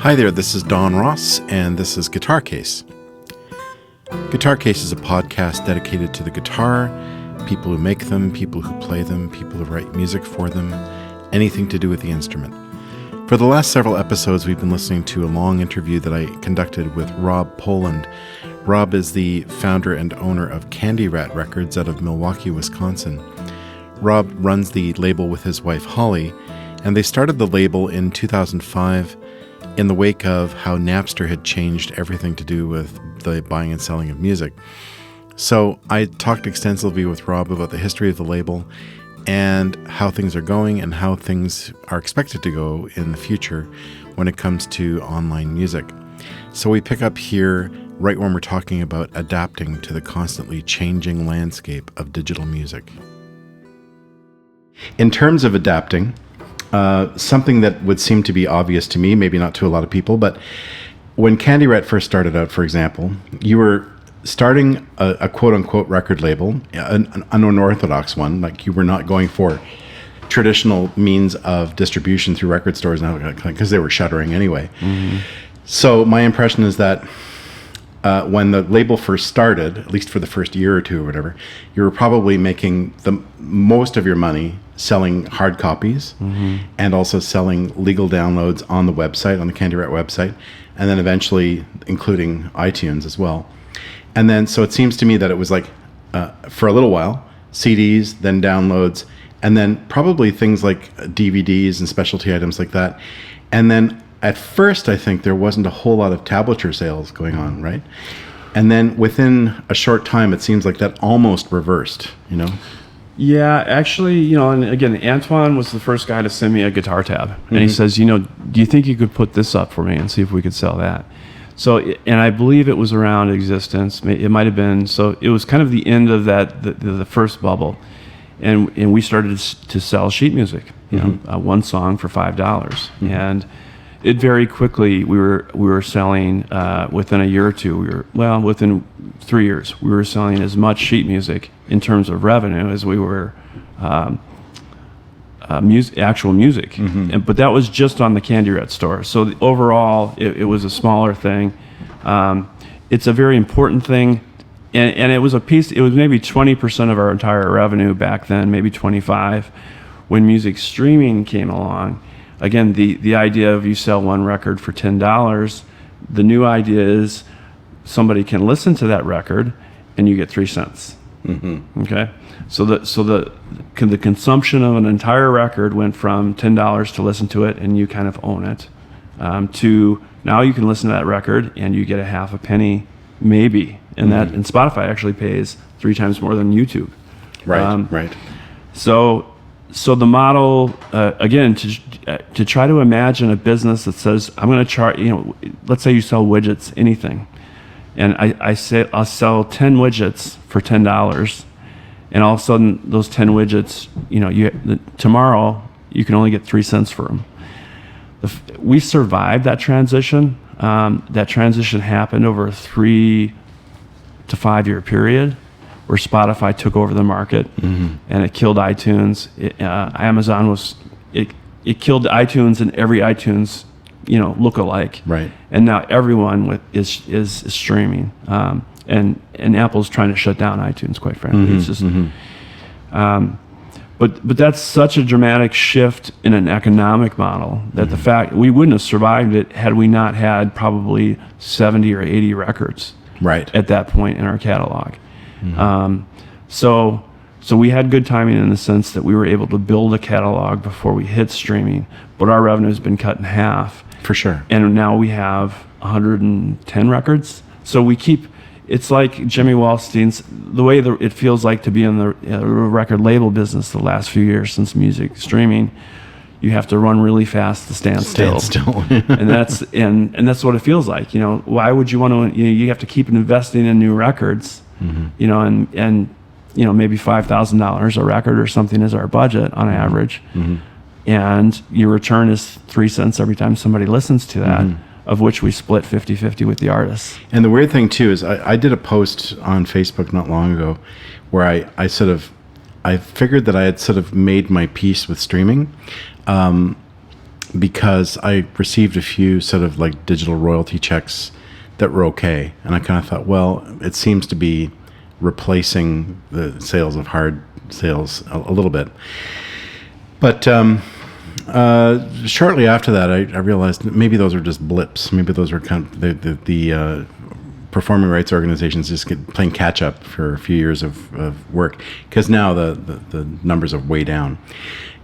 Hi there, this is Don Ross, and this is Guitar Case. Guitar Case is a podcast dedicated to the guitar, people who make them, people who play them, people who write music for them, anything to do with the instrument. For the last several episodes, we've been listening to a long interview that I conducted with Rob Poland. Rob is the founder and owner of CandyRat Records out of Milwaukee, Wisconsin. Rob runs the label with his wife Holly, and they started the label in 2005 in the wake of how Napster had changed everything to do with the buying and selling of music. So I talked extensively with Rob about the history of the label and how things are going and how things are expected to go in the future when it comes to online music. So we pick up here right when we're talking about adapting to the constantly changing landscape of digital music. In terms of adapting, something that would seem to be obvious to me, maybe not to a lot of people, but when CandyRat first started out, for example, you were starting a quote-unquote record label, an unorthodox one, like you were not going for traditional means of distribution through record stores now because they were shuttering anyway. Mm-hmm. So my impression is that when the label first started, at least for the first year or two or whatever, you were probably making the most of your money selling hard copies and also selling legal downloads on the website, on the CandyRat website, and then eventually including iTunes as well. And then, so it seems to me that it was like, for a little while, CDs, then downloads, and then probably things like DVDs and specialty items like that. And then at first, I think there wasn't a whole lot of tablature sales going on, right? And then within a short time, it seems like that almost reversed, you know? Yeah, actually, and again, Antoine was the first guy to send me a guitar tab. And he says, do you think you could put this up for me and see if we could sell that? So, and I believe it was around Existence. It might have been, so it was kind of the end of that, the first bubble. And we started to sell sheet music, one song for $5. And it very quickly, we were selling, within a year or two, within 3 years, we were selling as much sheet music in terms of revenue as we were actual music. But that was just on the CandyRat store. So overall, it was a smaller thing. It's a very important thing. And it was maybe 20% of our entire revenue back then, maybe 25, when music streaming came along. Again, the idea of you sell one record for $10, the new idea is somebody can listen to that record and you get 3 cents. Okay, so the consumption of an entire record went from $10 to listen to it and you kind of own it, to now you can listen to that record and you get a half a penny maybe, and Spotify actually pays 3 times more than YouTube. Right. So the model, again, to try to imagine a business that says, I'm going to charge, let's say you sell widgets, anything. And I'll sell 10 widgets for $10. And all of a sudden, those 10 widgets, tomorrow, you can only get 3 cents for them. We survived that transition. That transition happened over a 3 to 5 year period, where Spotify took over the market, and it killed iTunes. Amazon it killed iTunes and every iTunes, look-alike. Right. And now everyone is streaming, and Apple's trying to shut down iTunes. Quite frankly, it's just. But that's such a dramatic shift in an economic model that the fact we wouldn't have survived it had we not had probably 70 or 80 records. Right. At that point in our catalog. So we had good timing in the sense that we were able to build a catalog before we hit streaming, but our revenue has been cut in half. For sure. And now we have 110 records. So it's like Jimmy Wallstein's, the way it feels like to be in the record label business the last few years since music streaming. You have to run really fast to stand still. and that's what it feels like. Why would you want to? You have to keep investing in new records. And maybe $5,000 a record or something is our budget on average, and your return is 3 cents every time somebody listens to that, of which we split 50-50 with the artists. And the weird thing too is I did a post on Facebook not long ago where I figured that I had sort of made my peace with streaming. because I received a few sort of like digital royalty checks that were okay. And I kind of thought, well, it seems to be replacing the sales of hard sales a little bit. But shortly after that, I realized that maybe those are just blips. Maybe those are kind of the performing rights organizations just playing catch up for a few years of work, because now the numbers are way down.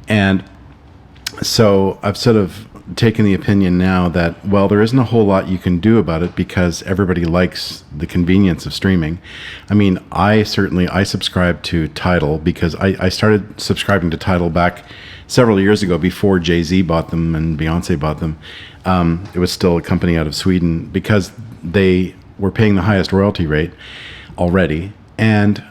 And so I've sort of taken the opinion now that, well, there isn't a whole lot you can do about it because everybody likes the convenience of streaming. I mean, I subscribe to Tidal because I started subscribing to Tidal back several years ago before Jay-Z bought them and Beyonce bought them. It was still a company out of Sweden because they were paying the highest royalty rate already. And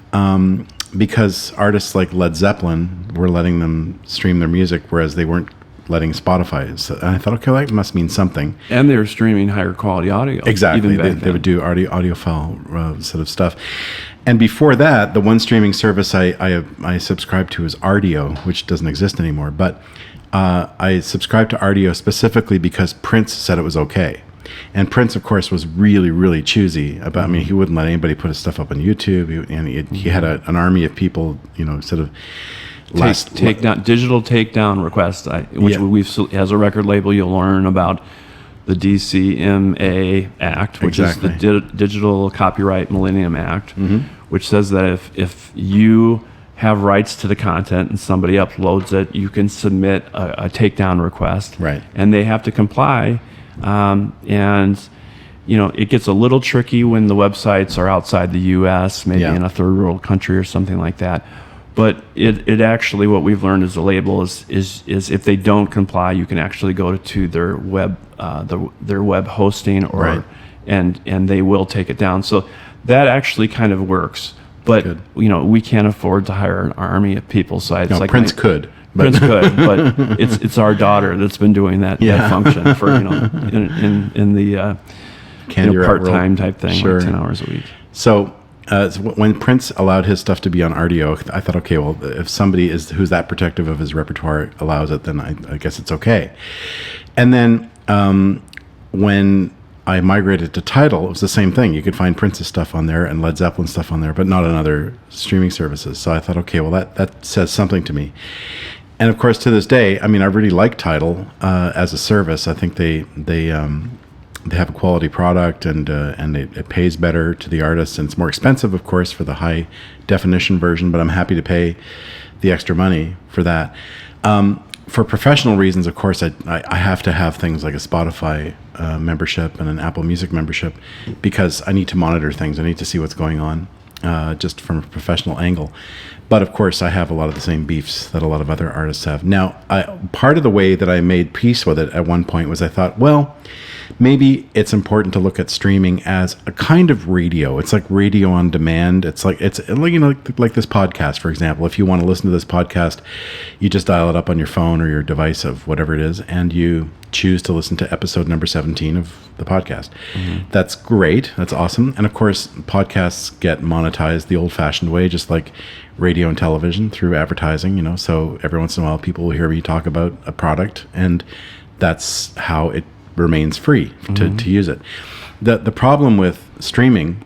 because artists like Led Zeppelin were letting them stream their music, whereas they weren't letting Spotify. So I thought, okay, well, that must mean something. And they were streaming higher quality audio. Exactly. They would do audiophile sort of stuff. And before that, the one streaming service I subscribed to is Rdio, which doesn't exist anymore. But I subscribed to Rdio specifically because Prince said it was okay. And Prince, of course, was really, really choosy about. I mean, he wouldn't let anybody put his stuff up on YouTube. He had an army of people, sort of digital takedown requests. We've, as a record label, you'll learn about the DCMA Act, which is the Digital Copyright Millennium Act, which says that if you have rights to the content and somebody uploads it, you can submit a takedown request, right? And they have to comply. And it gets a little tricky when the websites are outside the U.S., maybe in a third world country or something like that. But it actually, what we've learned as a label is if they don't comply, you can actually go to their web their web hosting and they will take it down. So that actually kind of works. But we can't afford to hire an army of people. So it's like Prince could. Prince could, but it's our daughter that's been doing that function for in the part-time type thing, like 10 hours a week. So when Prince allowed his stuff to be on Rdio, I thought, okay, well, if somebody who's that protective of his repertoire allows it, then I guess it's okay. And then when I migrated to Tidal, it was the same thing. You could find Prince's stuff on there and Led Zeppelin stuff on there, but not on other streaming services. So I thought, okay, well, that says something to me. And of course, to this day, I mean, I really like Tidal as a service. I think they have a quality product and it pays better to the artists, and it's more expensive, of course, for the high definition version. But I'm happy to pay the extra money for that. For professional reasons, of course, I have to have things like a Spotify membership and an Apple Music membership because I need to monitor things. I need to see what's going on just from a professional angle. But of course, I have a lot of the same beefs that a lot of other artists have. Now, part of the way that I made peace with it at one point was I thought, well, maybe it's important to look at streaming as a kind of radio. It's like radio on demand. It's like this podcast, for example. If you want to listen to this podcast, you just dial it up on your phone or your device of whatever it is, and you choose to listen to episode number 17 of the podcast. Mm-hmm. That's great. That's awesome. And of course, podcasts get monetized the old-fashioned way, just like radio and television, through advertising. So every once in a while, people will hear me talk about a product, and that's how it remains free to use it. The problem with streaming,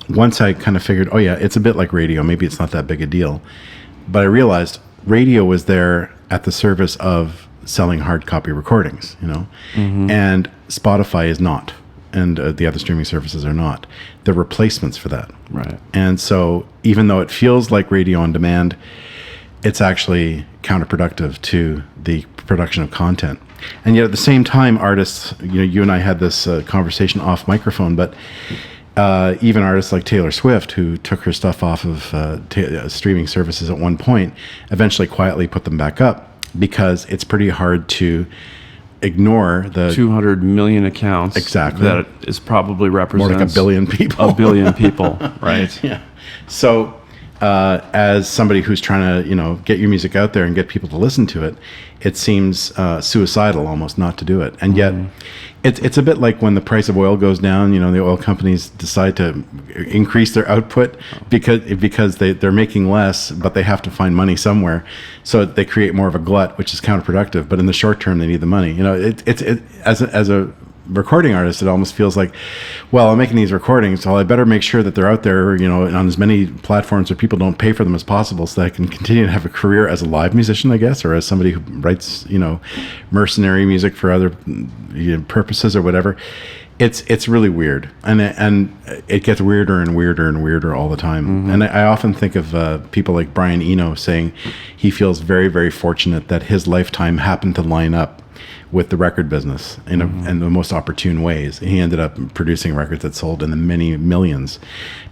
once I kind of figured, oh yeah, it's a bit like radio, maybe it's not that big a deal, but I realized radio was there at the service of selling hard copy recordings, and Spotify is not, and the other streaming services are not. They're replacements for that. Right. And so even though it feels like radio on demand, it's actually counterproductive to the production of content. And yet at the same time, artists, you and I had this conversation off microphone, but even artists like Taylor Swift, who took her stuff off of streaming services at one point, eventually quietly put them back up because it's pretty hard to ignore the 200 million accounts. Exactly. That is probably represents more like a billion people. A billion people, right? Yeah. So as somebody who's trying to, get your music out there and get people to listen to it, it seems suicidal almost not to do it. And yet, it's a bit like when the price of oil goes down. The oil companies decide to increase their output because they're making less, but they have to find money somewhere, so they create more of a glut, which is counterproductive. But in the short term, they need the money. As a recording artist, it almost feels like, well, I'm making these recordings, so I better make sure that they're out there, on as many platforms where people don't pay for them as possible, so that I can continue to have a career as a live musician, I guess, or as somebody who writes, mercenary music for other purposes or whatever. It's really weird, and it gets weirder and weirder and weirder all the time. And I often think of people like Brian Eno saying he feels very, very fortunate that his lifetime happened to line up with the record business in the most opportune ways. He ended up producing records that sold in the many millions,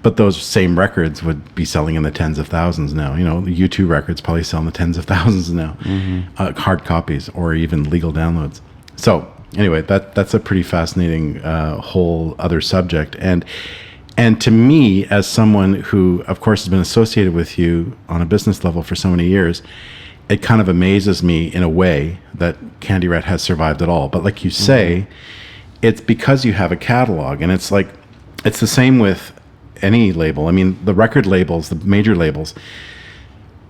but those same records would be selling in the tens of thousands now. The U2 records probably sell in the tens of thousands now, hard copies or even legal downloads. So anyway, that's a pretty fascinating whole other subject. And to me, as someone who, of course, has been associated with you on a business level for so many years, it kind of amazes me in a way that CandyRat has survived at all. But like you say, it's because you have a catalog, and it's the same with any label. I mean, the record labels, the major labels,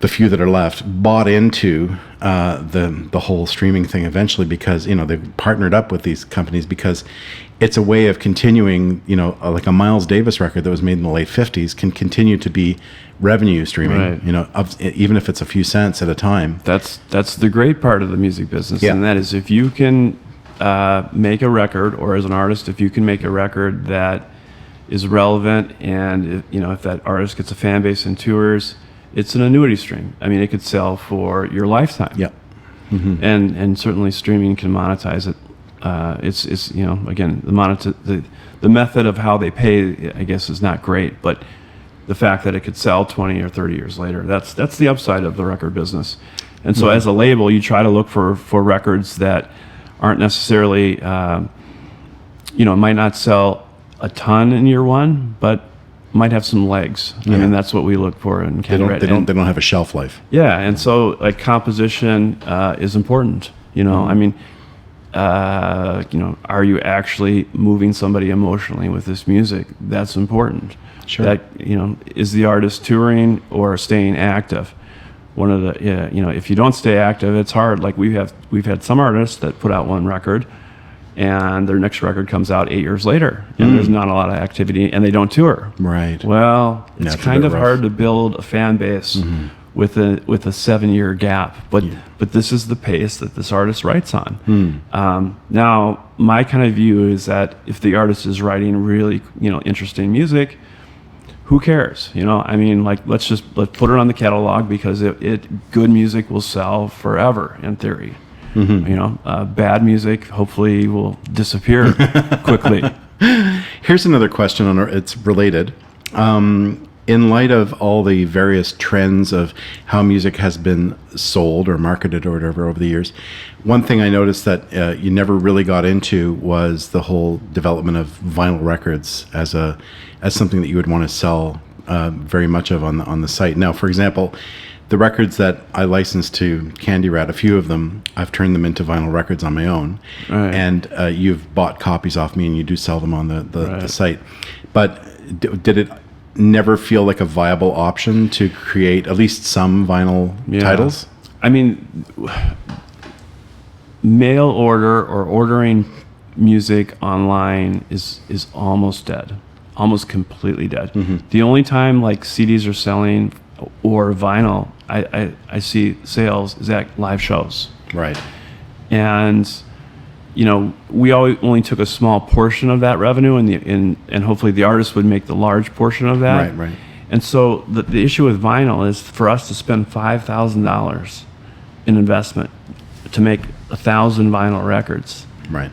the few that are left, bought into the whole streaming thing eventually because, they partnered up with these companies because it's a way of continuing, like a Miles Davis record that was made in the late 50s can continue to be revenue streaming, even if it's a few cents at a time. That's the great part of the music business. And that is, if you can make a record, or as an artist, if you can make a record that is relevant, and if that artist gets a fan base and tours, it's an annuity stream. I mean, it could sell for your lifetime. Yeah. And certainly streaming can monetize it. It's again, the method of how they pay, I guess, is not great, but the fact that it could sell 20 or 30 years later, that's the upside of the record business. And so as a label, you try to look for records that aren't necessarily, might not sell a ton in year one, but might have some legs. I mean, that's what we look for in CandyRat. They don't have a shelf life. Yeah, and so like composition is important. I mean, are you actually moving somebody emotionally with this music? That's important. Sure. That is the artist touring or staying active? One of the if you don't stay active, it's hard. Like we've had some artists that put out one record, and their next record comes out 8 years later, and there's not a lot of activity, and they don't tour. Right. Well, it's kind of hard to build a fan base with a 7-year gap, but this is the pace that this artist writes on. Now, my kind of view is that if the artist is writing really interesting music, who cares? I mean, like let's put it on the catalog, because good music will sell forever in theory. Bad music hopefully will disappear quickly. Here's another question it's related. In light of all the various trends of how music has been sold or marketed or whatever over the years, one thing I noticed that you never really got into was the whole development of vinyl records as something that you would want to sell very much of on the site. Now, for example, the records that I licensed to CandyRat, a few of them, I've turned them into vinyl records on my own. Right. And you've bought copies off me, and you do sell them on the site. But did it never feel like a viable option to create at least some vinyl titles? I mean, mail order or ordering music online is almost dead, almost completely dead. The only time like CDs are selling or vinyl, I see sales is at live shows. Right. And we only took a small portion of that revenue, and hopefully the artist would make the large portion of that. Right. And so the issue with vinyl is for us to spend $5,000 in investment to make 1,000 vinyl records. Right.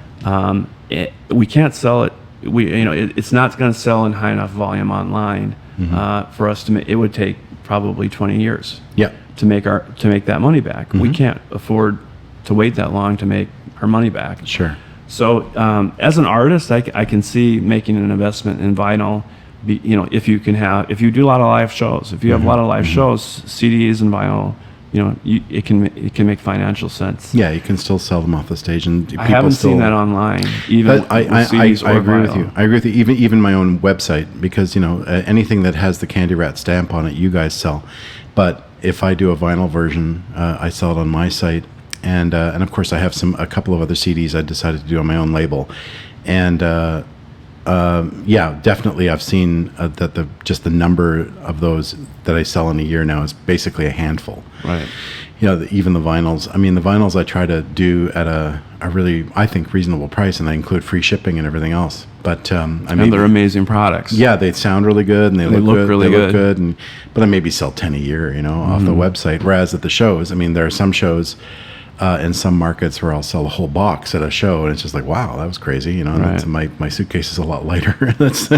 We can't sell it. It's not going to sell in high enough volume online for us to make. It would take probably 20 years. Yeah. To make that money back. We can't afford to wait that long to make our money back. Sure. So as an artist, I can see making an investment in vinyl, if you do a lot of live shows, if you have a lot of live shows, CDs and vinyl, it can make financial sense. Yeah, you can still sell them off the stage, and I haven't seen that online. Even I agree with you. I agree with you. Even my own website, because anything that has the CandyRat stamp on it, you guys sell. But if I do a vinyl version, I sell it on my site, and of course I have a couple of other CDs I decided to do on my own label, and yeah, definitely I've seen that the number of those that I sell in a year now is basically a handful. Right. Even the vinyls. I mean, the vinyls I try to do at a really, I think, reasonable price, and I include free shipping and everything else. But and they're amazing products. Yeah, they sound really good, and they look good. Really they look good. But I maybe sell 10 a year, off the website. Whereas at the shows, I mean, there are some shows in some markets where I'll sell a whole box at a show, and it's just like, wow, that was crazy. Right. My suitcase is a lot lighter. That's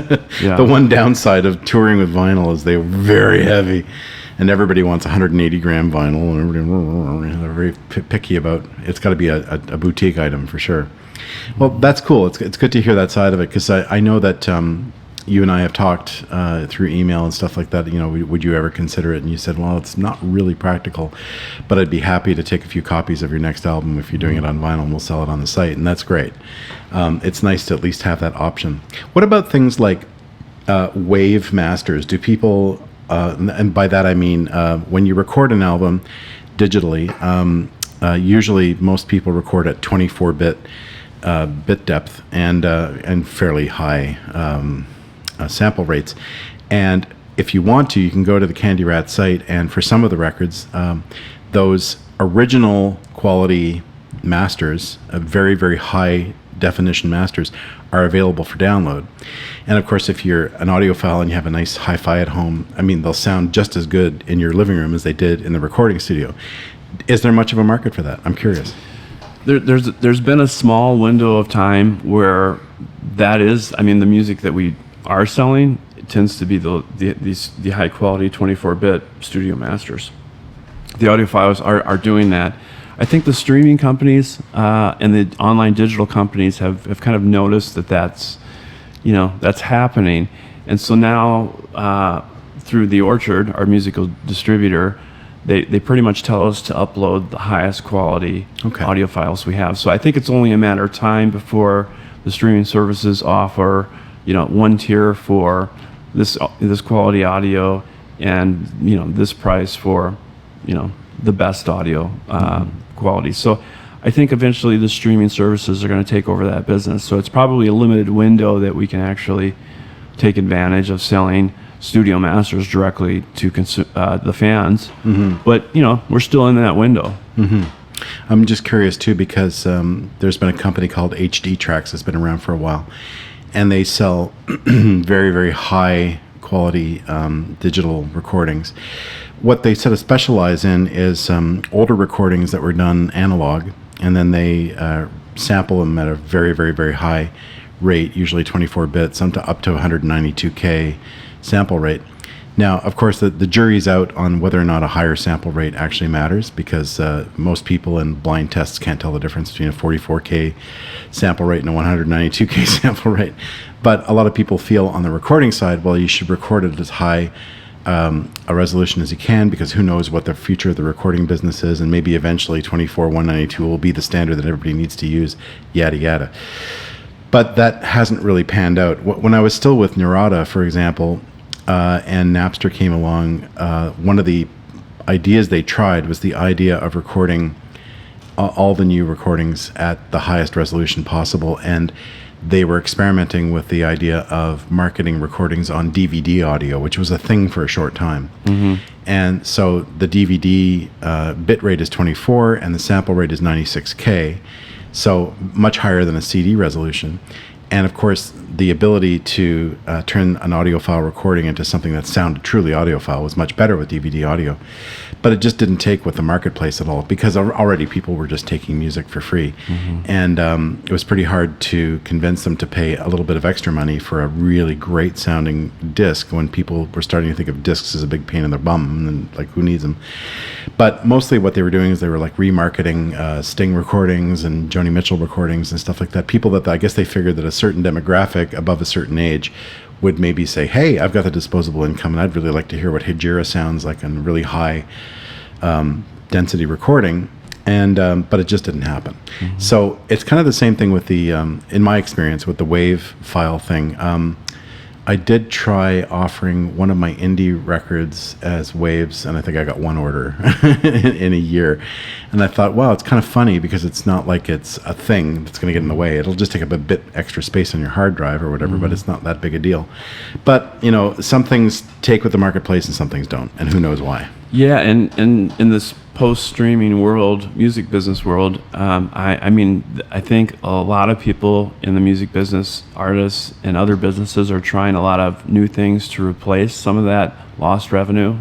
Yeah. the one downside of touring with vinyl is they're very heavy. And everybody wants 180 gram vinyl, and they're very picky about it's got to be a boutique item for sure. Well, that's cool. It's good to hear that side of it, because I know that you and I have talked through email and stuff like that. Would you ever consider it? And you said, well, it's not really practical, but I'd be happy to take a few copies of your next album if you're doing it on vinyl, and we'll sell it on the site, and that's great. It's nice to at least have that option. What about things like wave masters? Do people and by that I mean when you record an album digitally, usually most people record at 24-bit bit depth and fairly high sample rates. And if you want to, you can go to the CandyRat site, and for some of the records, those original quality masters, very, very high definition masters, are available for download. And of course, if you're an audiophile and you have a nice hi-fi at home, I mean, they'll sound just as good in your living room as they did in the recording studio. Is there much of a market for that? I'm curious. There's been a small window of time where that is, I mean, the music that we are selling, it tends to be the high quality 24-bit studio masters. The audiophiles are doing that. I think the streaming companies and the online digital companies have kind of noticed that's happening. And so now through The Orchard, our musical distributor, they pretty much tell us to upload the highest quality audio files we have. So I think it's only a matter of time before the streaming services offer, one tier for this quality audio, and this price for the best audio quality. So I think eventually the streaming services are going to take over that business. So it's probably a limited window that we can actually take advantage of selling studio masters directly to the fans. Mm-hmm. But we're still in that window. Mm-hmm. I'm just curious too, because there's been a company called HD Tracks that's been around for a while, and they sell very, very high quality digital recordings. What they sort of specialize in is older recordings that were done analog, and then they sample them at a very, very, very high rate, usually 24 bits, up to 192K sample rate. Now, of course, the jury's out on whether or not a higher sample rate actually matters, because most people in blind tests can't tell the difference between a 44K sample rate and a 192K sample rate. But a lot of people feel on the recording side, well, you should record it as high a resolution as you can, because who knows what the future of the recording business is, and maybe eventually 24 192 will be the standard that everybody needs to use, yada yada. But that hasn't really panned out. When I was still with Neurotta, for example, and Napster came along, one of the ideas they tried was the idea of recording all the new recordings at the highest resolution possible, and they were experimenting with the idea of marketing recordings on DVD audio, which was a thing for a short time. Mm-hmm. And so the DVD bit rate is 24 and the sample rate is 96K, so much higher than a CD resolution. And of course, the ability to turn an audiophile recording into something that sounded truly audiophile was much better with DVD audio. But it just didn't take with the marketplace at all, because already people were just taking music for free. Mm-hmm. And it was pretty hard to convince them to pay a little bit of extra money for a really great sounding disc, when people were starting to think of discs as a big pain in their bum, and like, who needs them? But mostly what they were doing is they were like remarketing Sting recordings and Joni Mitchell recordings and stuff like that. People that I guess they figured that a certain demographic above a certain age would maybe say, hey, I've got the disposable income and I'd really like to hear what Hijira sounds like on really high density recording. And but it just didn't happen. Mm-hmm. So it's kind of the same thing with the, in my experience, with the WAV file thing. I did try offering one of my indie records as waves, and I think I got one order in a year. And I thought, wow, it's kind of funny because it's not like it's a thing that's going to get in the way. It'll just take up a bit extra space on your hard drive or whatever, but it's not that big a deal. But, you know, some things take with the marketplace and some things don't, and who knows why. Yeah, and in this post-streaming world, music business world, I mean, I think a lot of people in the music business, artists and other businesses, are trying a lot of new things to replace some of that lost revenue.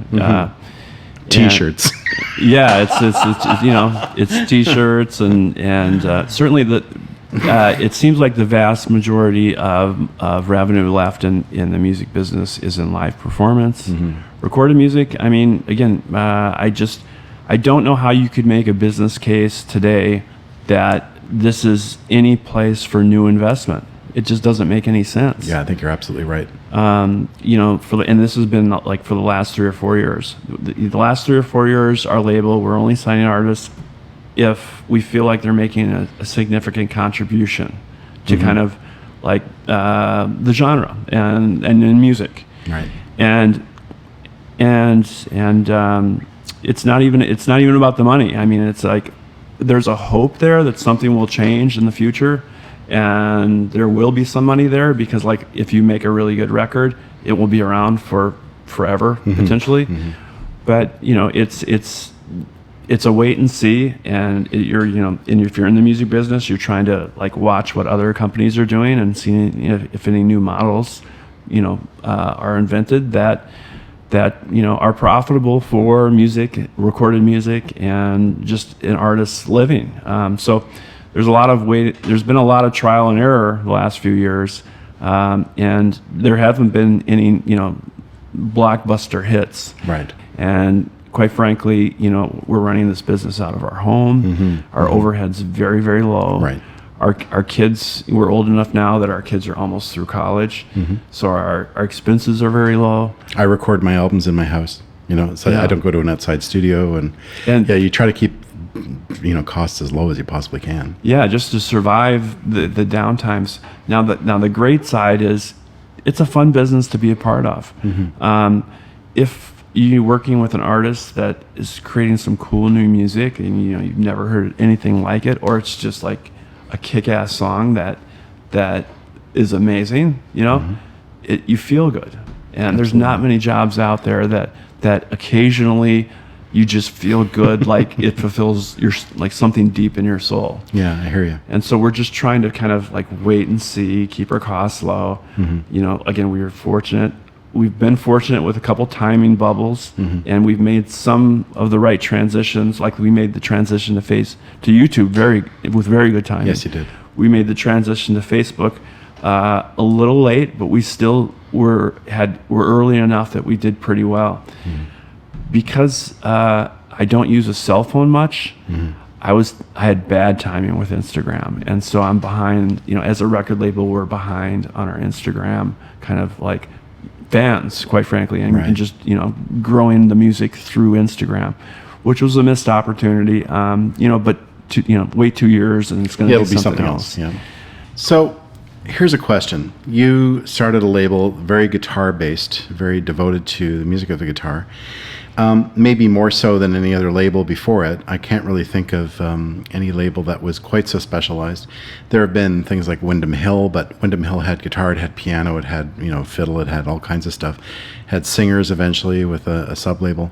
T-shirts. Yeah, it's you know, it's T-shirts and certainly it seems like the vast majority of revenue left in the music business is in live performance. Recorded music, I mean, again, I don't know how you could make a business case today that this is any place for new investment. It just doesn't make any sense. Yeah, I think you're absolutely right. You know, and this has been like for the last 3 or 4 years. The last 3 or 4 years, our label, we're only signing artists if we feel like they're making a significant contribution to kind of like the genre and in music. Right. And it's not even about the money. I mean, it's like there's a hope there that something will change in the future, and there will be some money there because, like, if you make a really good record, it will be around for forever potentially. But you know, it's a wait and see, and you're, you know, and if you're in the music business, you're trying to like watch what other companies are doing and seeing, you know, if any new models, you know, are invented that you know are profitable for music, recorded music, and just an artist's living. So there's been a lot of trial and error the last few years, and there haven't been any, you know, blockbuster hits. Right. And quite frankly, you know, we're running this business out of our home. Our overhead's very, very low. Right. Our kids, we're old enough now that our kids are almost through college, so our expenses are very low. I record my albums in my house, you know, so I don't go to an outside studio, and yeah, you try to keep, you know, costs as low as you possibly can. Yeah, just to survive the downtimes. Now the great side is, it's a fun business to be a part of. If you're working with an artist that is creating some cool new music, and you know you've never heard anything like it, or it's just like a kick-ass song that is amazing, you know, you feel good. And there's not many jobs out there that occasionally you just feel good, like it fulfills your, like, something deep in your soul. Yeah, I hear you. And so we're just trying to kind of like wait and see, keep our costs low. You know, again, we've been fortunate with a couple timing bubbles, and we've made some of the right transitions. Like we made the transition to YouTube with very good timing. Yes, you did. We made the transition to Facebook a little late, but we still were early enough that we did pretty well. Because I don't use a cell phone much. I had bad timing with Instagram, and so I'm behind. You know, as a record label, we're behind on our Instagram, kind of like fans, quite frankly, and just, you know, growing the music through Instagram, which was a missed opportunity. You know, but wait 2 years and it's going to be something else. Yeah. So here's a question. You started a label very guitar based, very devoted to the music of the guitar. Maybe more so than any other label before it. I can't really think of any label that was quite so specialized. There have been things like Windham Hill, but Windham Hill had guitar, it had piano, it had, you know, fiddle, it had all kinds of stuff. It had singers eventually with a sub-label.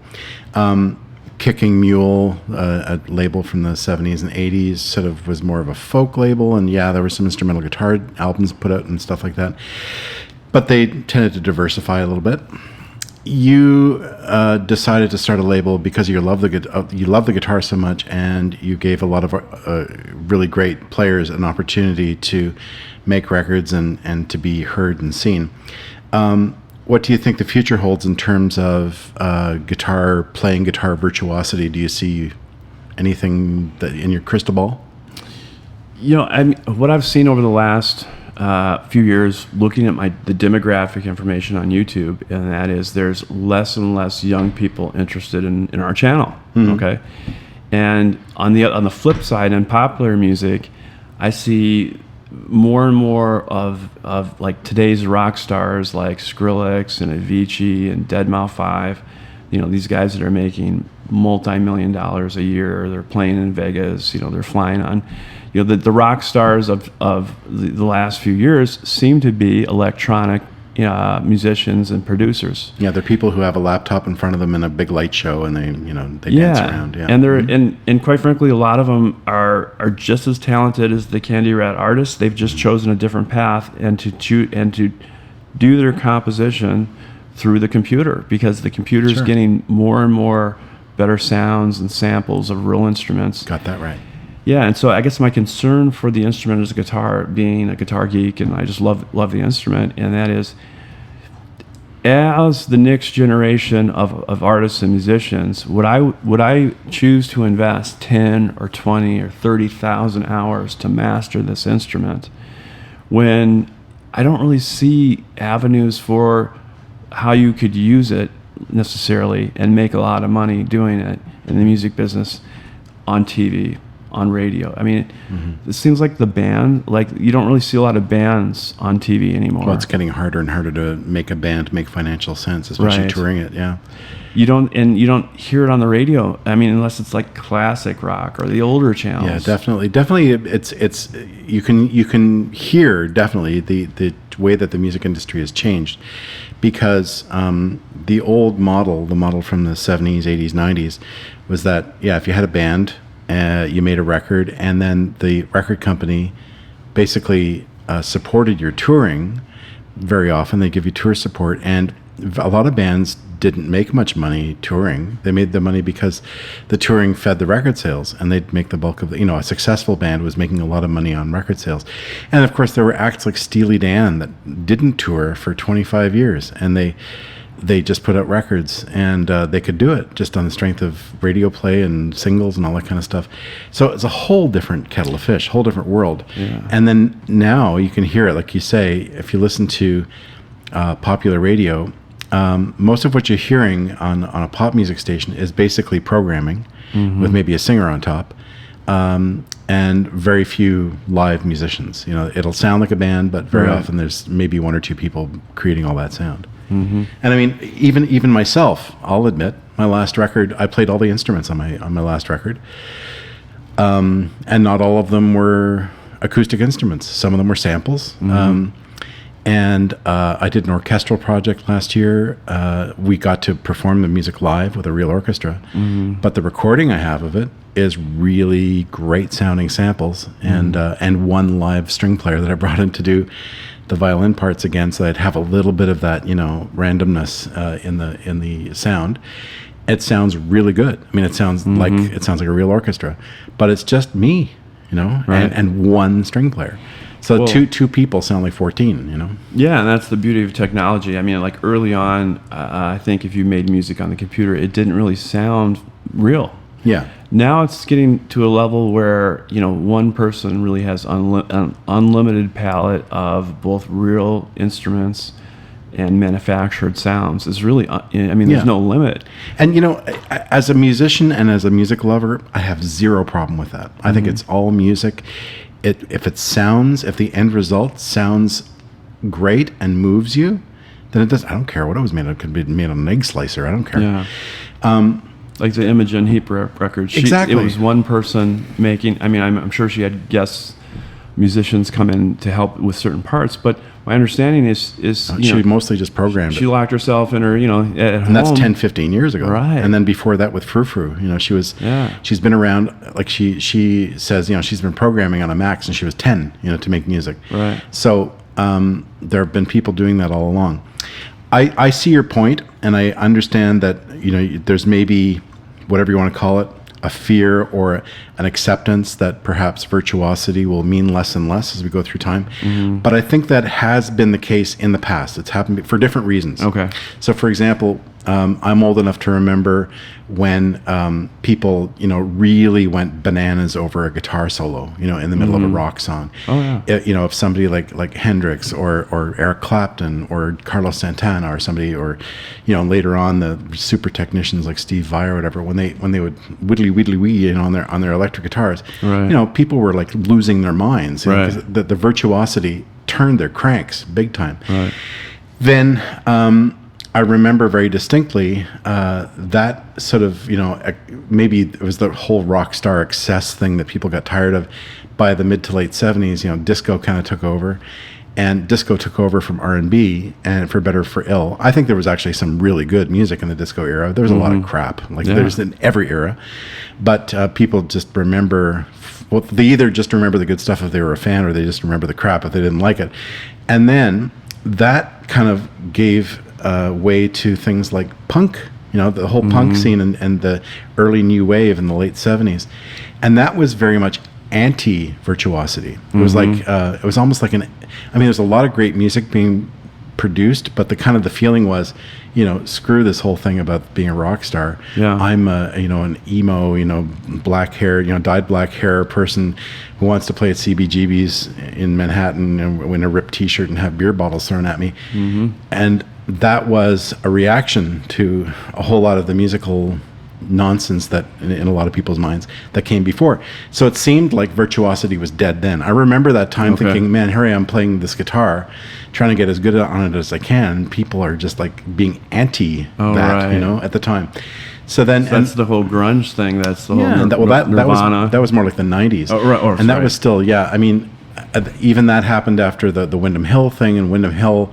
Kicking Mule, a label from the 70s and 80s, sort of was more of a folk label, and yeah, there were some instrumental guitar albums put out and stuff like that. But they tended to diversify a little bit. You decided to start a label because you love the guitar so much, and you gave a lot of really great players an opportunity to make records and to be heard and seen. What do you think the future holds in terms of guitar virtuosity? Do you see anything that in your crystal ball? You know, what I've seen over the last a few years looking at the demographic information on YouTube, and that is there's less and less young people interested in our channel. Okay, and on the flip side, in popular music, I see more and more of like today's rock stars like Skrillex and Avicii and Deadmau5. These guys that are making multi-million-dollars a year. They're playing in Vegas. They're flying on. The rock stars of the last few years seem to be electronic musicians and producers. Yeah, they're people who have a laptop in front of them in a big light show, and they dance around. Yeah, and they're and quite frankly, a lot of them are just as talented as the CandyRat artists. They've just chosen a different path and to do their composition through the computer, because the computer is getting more and more better sounds and samples of real instruments. Got that right. Yeah, and so I guess my concern for the instrument is guitar, being a guitar geek, and I just love the instrument, and that is, as the next generation of artists and musicians, would I choose to invest 10 or 20 or 30,000 hours to master this instrument when I don't really see avenues for how you could use it necessarily and make a lot of money doing it in the music business on TV, on radio? I mean, it seems like you don't really see a lot of bands on TV anymore. Well, it's getting harder and harder to make a band make financial sense, especially touring it. Yeah, you don't hear it on the radio. I mean, unless it's like classic rock or the older channels. Yeah, definitely. It's you can hear definitely the way that the music industry has changed, because the old model, the model from the 70s, 80s, 90s, was that if you had a band, you made a record, and then the record company basically supported your touring. Very often they give you tour support, and a lot of bands didn't make much money touring. They made the money because the touring fed the record sales, and they'd make the bulk of a successful band was making a lot of money on record sales. And of course there were acts like Steely Dan that didn't tour for 25 years, and they just put out records, and they could do it just on the strength of radio play and singles and all that kind of stuff. So it's a whole different kettle of fish, whole different world. Yeah. And then now you can hear it, like you say, if you listen to popular radio, most of what you're hearing on a pop music station is basically programming with maybe a singer on top, and very few live musicians. It'll sound like a band, but very often there's maybe one or two people creating all that sound. And I mean, even myself, I'll admit, my last record, I played all the instruments on my last record, and not all of them were acoustic instruments. Some of them were samples. And I did an orchestral project last year. We got to perform the music live with a real orchestra, but the recording I have of it is really great sounding samples, and one live string player that I brought in to do the violin parts again, so I'd have a little bit of that, randomness in the sound. It sounds really good. I mean, it sounds like a real orchestra, but it's just me, and one string player. So two people sound like 14, Yeah, and that's the beauty of technology. I mean, like early on, I think if you made music on the computer, it didn't really sound real. Yeah. Now it's getting to a level where, one person really has an unlimited palette of both real instruments and manufactured sounds. It's really, there's no limit. And, as a musician and as a music lover, I have zero problem with that. I think it's all music. If the end result sounds great and moves you, then it does. I don't care what it was made of. It could be made on an egg slicer. I don't care. Yeah. Like the Imogen Heap record. Exactly. It was one person making. I mean, I'm sure she had guest musicians come in to help with certain parts, but my understanding is she mostly just programmed she it. locked herself in her, at home. And that's 10, 15 years ago. Right. And then before that with Frou Frou, she's been around, like she says, she's been programming on a Mac since she was 10, to make music. Right. So there have been people doing that all along. I see your point, and I understand that, there's maybe, whatever you want to call it, a fear or an acceptance that perhaps virtuosity will mean less and less as we go through time. But I think that has been the case in the past. It's happened for different reasons. Okay. So, for example, I'm old enough to remember when people, really went bananas over a guitar solo, in the middle of a rock song. Oh, yeah. If somebody like Hendrix or Eric Clapton or Carlos Santana or somebody, or later on the super technicians like Steve Vai or whatever, when they would whittly wee on their electric guitars, Right. People were like losing their minds. Right. 'Cause the virtuosity turned their cranks big time. Right. Then I remember very distinctly that sort of, maybe it was the whole rock star excess thing that people got tired of. By the mid to late 70s, disco kind of took over, and disco took over from R&B, and for better or for ill. I think there was actually some really good music in the disco era. There was a lot of crap, there's in every era, but people just remember, they either just remember the good stuff if they were a fan, or they just remember the crap if they didn't like it. And then that kind of gave way to things like punk, the whole punk scene and the early new wave in the late 70s. And that was very much anti-virtuosity. It was like, it was almost like there's a lot of great music being produced, but the feeling was, screw this whole thing about being a rock star. Yeah. I'm an emo, black hair, dyed black hair person who wants to play at CBGB's in Manhattan and in a ripped t-shirt and have beer bottles thrown at me. And that was a reaction to a whole lot of the musical nonsense that in a lot of people's minds that came before. So it seemed like virtuosity was dead then. I remember that time thinking, man, here I am playing this guitar, trying to get as good on it as I can. People are just like being anti that, at the time. So then, that's the whole grunge thing. That's the whole Nirvana. That was more like the 90s. That was still, even that happened after the Windham Hill thing, and Windham Hill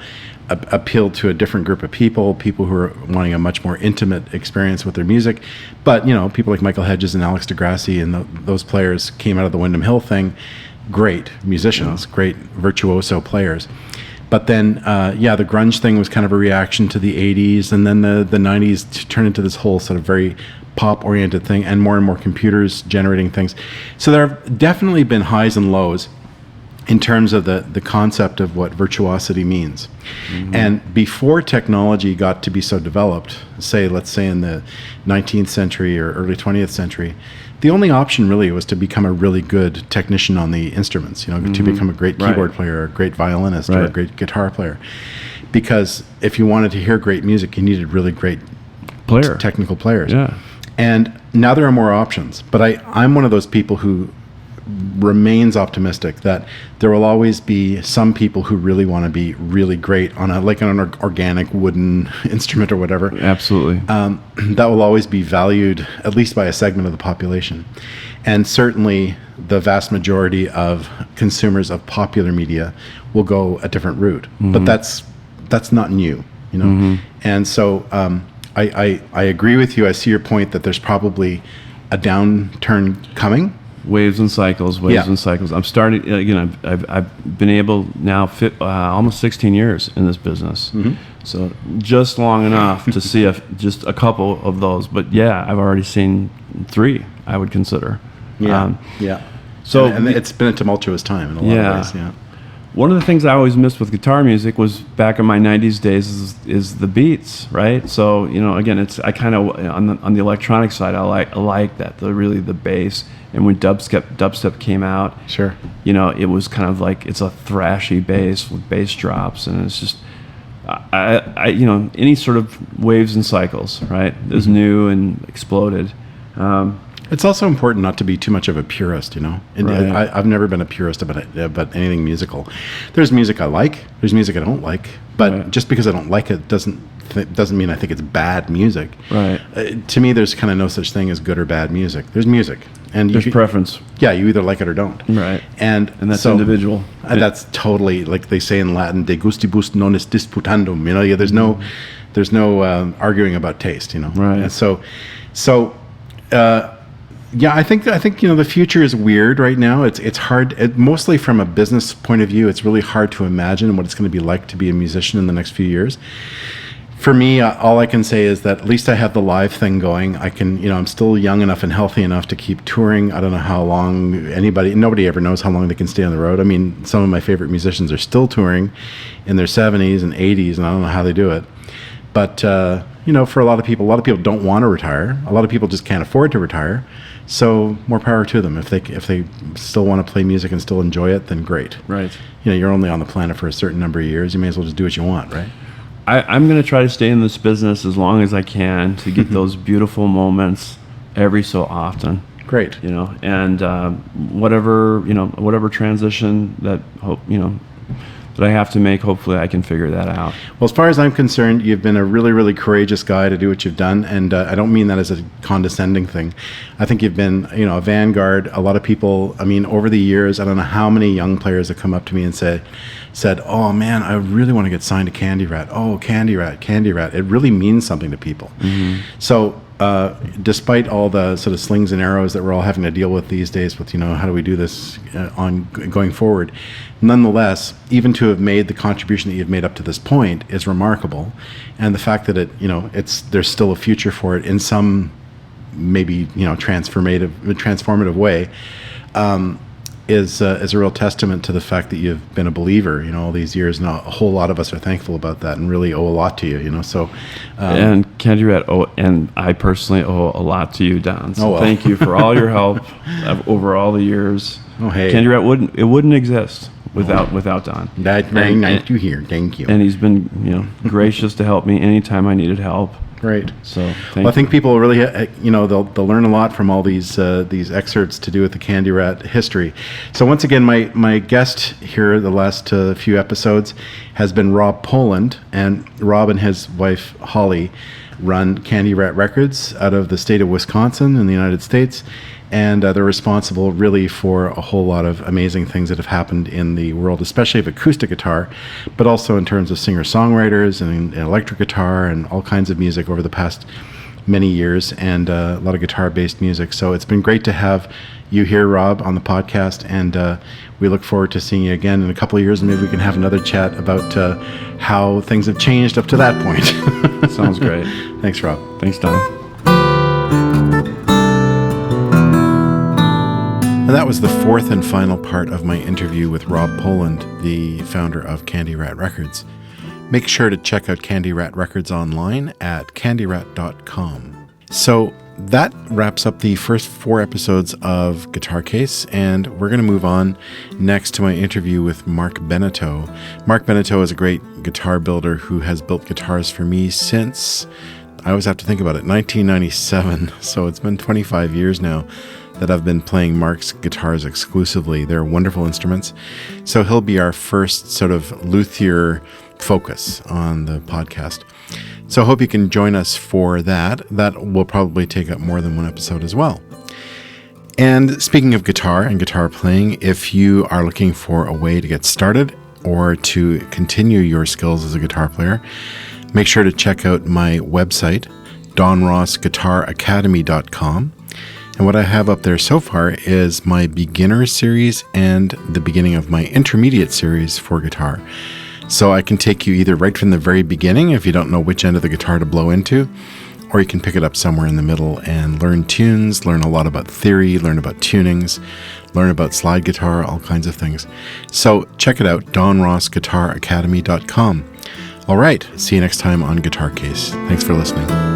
appealed to a different group of people who were wanting a much more intimate experience with their music. But, people like Michael Hedges and Alex DeGrassi and those players came out of the Windham Hill thing. Great musicians, great virtuoso players. But then, the grunge thing was kind of a reaction to the 80s, and then the 90s turned into this whole sort of very pop-oriented thing, and more computers generating things. So there have definitely been highs and lows in terms of the concept of what virtuosity means. And before technology got to be so developed, let's say in the 19th century or early 20th century, the only option really was to become a really good technician on the instruments, to become a great keyboard player, or a great violinist, or a great guitar player. Because if you wanted to hear great music, you needed really great technical players. Yeah. And now there are more options. But I'm one of those people who remains optimistic that there will always be some people who really want to be really great on an organic wooden instrument or whatever. Absolutely. That will always be valued, at least by a segment of the population. And certainly the vast majority of consumers of popular media will go a different route. But that's not new, And so I agree with you. I see your point that there's probably a downturn coming. Waves and cycles. I'm starting, I've been able now almost 16 years in this business. So just long enough to see just a couple of those. But I've already seen 3, I would consider. So and it's been a tumultuous time in a lot of ways. Yeah. One of the things I always missed with guitar music was back in my 90s days is the beats, right? So, again, I kind of, on the electronic side, I like that, the bass. And when dubstep came out, sure, it was kind of like, it's a thrashy bass with bass drops, and it's just, any sort of waves and cycles, right, is new and exploded. It's also important not to be too much of a purist, And I've never been a purist about anything musical. There's music I like, there's music I don't like, but just because I don't like it doesn't mean I think it's bad music. Right. To me, there's kind of no such thing as good or bad music. There's music. And there's preference. Yeah, you either like it or don't. Right. And that's individual. And that's totally, like they say in Latin, de gustibus non est disputandum. There's no arguing about taste. Right. And so, I think the future is weird right now. It's hard, mostly from a business point of view. It's really hard to imagine what it's going to be like to be a musician in the next few years. For me, all I can say is that at least I have the live thing going. I can, I'm still young enough and healthy enough to keep touring. I don't know how long nobody ever knows how long they can stay on the road. I mean, some of my favorite musicians are still touring in their 70s and 80s, and I don't know how they do it. But for a lot of people don't want to retire. A lot of people just can't afford to retire. So more power to them. If they still want to play music and still enjoy it, then great. Right. You're only on the planet for a certain number of years. You may as well just do what you want, right? I'm going to try to stay in this business as long as I can to get those beautiful moments every so often. Great. And whatever transition that that I have to make, hopefully I can figure that out. Well, as far as I'm concerned, you've been a really, really courageous guy to do what you've done, and I don't mean that as a condescending thing. I think you've been, a vanguard. A lot of people, over the years, I don't know how many young players have come up to me and said, "Oh man, I really want to get signed to CandyRat. Oh, CandyRat. It really means something to people." Mm-hmm. So, despite all the sort of slings and arrows that we're all having to deal with these days with, how do we do this going forward, nonetheless, even to have made the contribution that you've made up to this point is remarkable. And the fact that there's still a future for it in some maybe, transformative way, is a real testament to the fact that you've been a believer, all these years. And a whole lot of us are thankful about that and really owe a lot to you, so. And CandyRat, and I personally owe a lot to you, Don. So thank you for all your help over all the years. Oh, hey. CandyRat wouldn't exist without Don. That's very nice to hear. Thank you. And he's been, gracious to help me anytime I needed help. Right. So I think people really, they'll learn a lot from all these excerpts to do with the CandyRat history. So once again, my guest here the last few episodes has been Rob Poland, and Rob and his wife Holly run CandyRat Records out of the state of Wisconsin in the United States. And they're responsible really for a whole lot of amazing things that have happened in the world, especially of acoustic guitar, but also in terms of singer-songwriters and electric guitar and all kinds of music over the past many years, and a lot of guitar-based music. So it's been great to have you here, Rob, on the podcast, and we look forward to seeing you again in a couple of years, and maybe we can have another chat about how things have changed up to that point. Sounds great. Thanks, Rob. Thanks, Don. And that was the fourth and final part of my interview with Rob Poland, the founder of CandyRat Records. Make sure to check out CandyRat Records online at candyrat.com. So that wraps up the first 4 episodes of Guitar Case, and we're going to move on next to my interview with Mark Beneteau. Mark Beneteau is a great guitar builder who has built guitars for me since, I always have to think about it, 1997. So it's been 25 years now that I've been playing Mark's guitars exclusively. They're wonderful instruments. So he'll be our first sort of luthier focus on the podcast. So I hope you can join us for that. That will probably take up more than one episode as well. And speaking of guitar and guitar playing, if you are looking for a way to get started or to continue your skills as a guitar player, make sure to check out my website, donrossguitaracademy.com. And what I have up there so far is my beginner series and the beginning of my intermediate series for guitar. So I can take you either right from the very beginning if you don't know which end of the guitar to blow into, or you can pick it up somewhere in the middle and learn tunes, learn a lot about theory, learn about tunings, learn about slide guitar, all kinds of things. So check it out, donrossguitaracademy.com. All right, see you next time on Guitar Case. Thanks for listening.